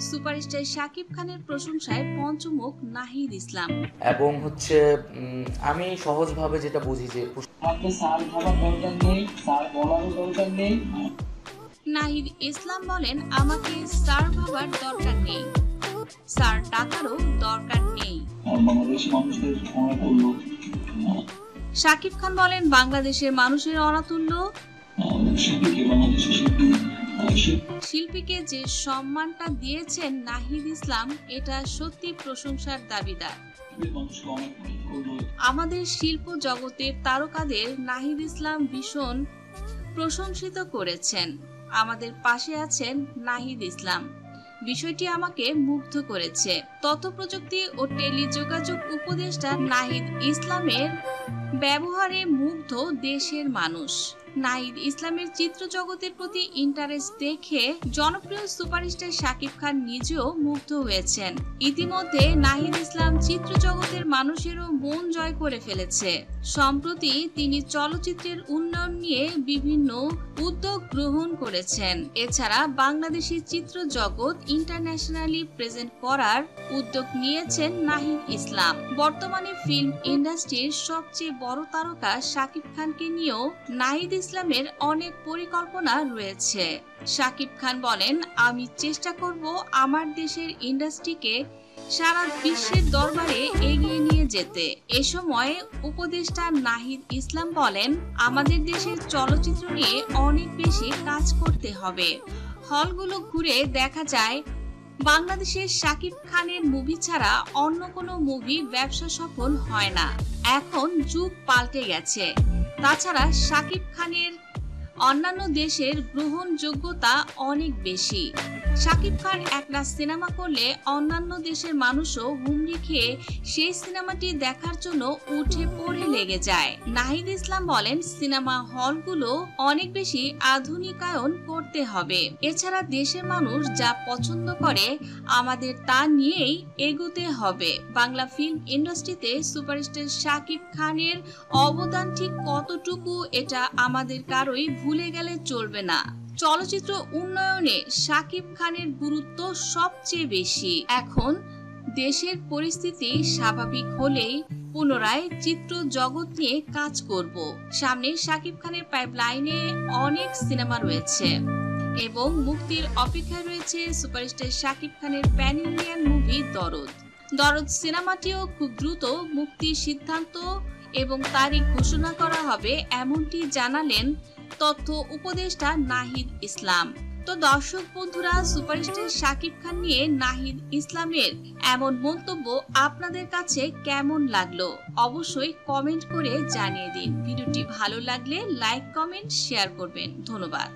Superstar Shakib খানের প্রশংসায় পঞ্চমুখ নাহিদ ইসলাম। এবং আমি সহজভাবে যেটা বুঝি যে স্যার ভাবার দরকার নেই, স্যার বলারও দরকার নেই। নাহিদ ইসলাম বলেন, আমাকে স্যার ভাবার দরকার নেই, স্যার ডাকারও দরকার নেই। শাকিব খান বলেন, বাংলাদেশের মানুষের অনাতুল্য, শিল্পীকে যে সম্মানটা দিয়েছেন নাহিদ ইসলাম, এটা সত্যি প্রশংসার দাবিদার। আমাদের শিল্প জগতের তারকাদের নাহিদ ইসলাম ভীষণ প্রশংসিত করেছেন। আমাদের পাশে আছেন নাহিদ ইসলাম, বিষয়টি আমাকে মুগ্ধ করেছে। তথ্য প্রযুক্তি ও টেলিযোগাযোগ উপদেষ্টা নাহিদ ইসলামের ব্যবহারে মুগ্ধ দেশের মানুষ। নাহিদ ইসলামের চিত্র জগতের প্রতি ইন্টারেস্ট দেখে জনপ্রিয় সুপারস্টার শাকিব খান নিজেও মুগ্ধ হয়েছেন। ইতিমধ্যে নাহিদ ইসলাম চিত্র জগতের মানুষেরও মন জয় করে ফেলেছে। সম্প্রতি তিনি চলচ্চিত্রের উন্নয়ন নিয়ে বিভিন্ন উদ্যোগ গ্রহণ করেছেন। এছাড়া বাংলাদেশি চিত্র জগৎ ইন্টারন্যাশনালি প্রেজেন্ট করার উদ্যোগ নিয়েছেন নাহিদ ইসলাম। বর্তমানে ফিল্ম ইন্ডাস্ট্রির সবচেয়ে বড় তারকা শাকিব খানকে নিয়েও নাহিদ ইসলামের অনেক পরিকল্পনা রয়েছে। শাকিব খান বলেন, আমি চেষ্টা করব আমার দেশের ইন্ডাস্ট্রিকে সারা বিশ্বের দরবারে এগিয়ে নিয়ে যেতে। এ সময় উপদেষ্টা নাহিদ ইসলাম বলেন, আমাদের দেশের চলচ্চিত্র নিয়ে অনেক বেশি কাজ করতে হবে। হলগুলো ঘুরে দেখা যায় বাংলাদেশের শাকিব খানের মুভি ছাড়া অন্য কোনো মুভি ব্যবসা সফল হয় না। এখন যুগ পাল্টে গেছে। তাছাড়া শাকিব খানের অন্যান্য দেশের গ্রহণযোগ্যতা অনেক বেশি। শাকিব খান একটা সিনেমা করলে অন্যান্য দেশের মানুষও হুমড়ি খেয়ে সেই সিনেমাটি দেখার জন্য উঠে পড়ে লেগে যায়। নাহিদ ইসলাম বলেন, সিনেমা হলগুলো অনেক বেশি আধুনিকায়ন করতে হবে। এছাড়া দেশের মানুষ যা পছন্দ করে আমাদের তা নিয়েই এগোতে হবে। বাংলা ফিল্ম ইন্ডাস্ট্রিতে সুপারস্টার শাকিব খানের অবদান ঠিক কতটুকু, এটা আমাদের কারোই ভুলে গেলে চলবে না। চলচ্চিত্র উন্নয়নে শাকিব খানের গুরুত্ব সবচেয়ে বেশি। এখন দেশের পরিস্থিতি স্বাভাবিক হলেই পুনরায় চিত্র জগৎ নিয়ে কাজ করব। সামনে শাকিব খানের পাইপলাইনে অনেক সিনেমা রয়েছে এবং মুক্তির অপেক্ষায় রয়েছে সুপারস্টার শাকিব খানের প্যান ইন্ডিয়ান মুভি দরদ সিনেমাটিও খুব দ্রুত মুক্তির সিদ্ধান্ত এবং তারিখ ঘোষণা করা হবে, এমনটি জানালেন তথ্য উপদেষ্টা নাহিদ ইসলাম। তো দর্শক বন্ধুরা, সুপারস্টার শাকিব খান নিয়ে নাহিদ ইসলামের এমন মন্তব্য আপনাদের কাছে কেমন লাগলো অবশ্যই কমেন্ট করে জানিয়ে দিন। ভিডিওটি ভালো লাগলে লাইক, কমেন্ট, শেয়ার করবেন। ধন্যবাদ।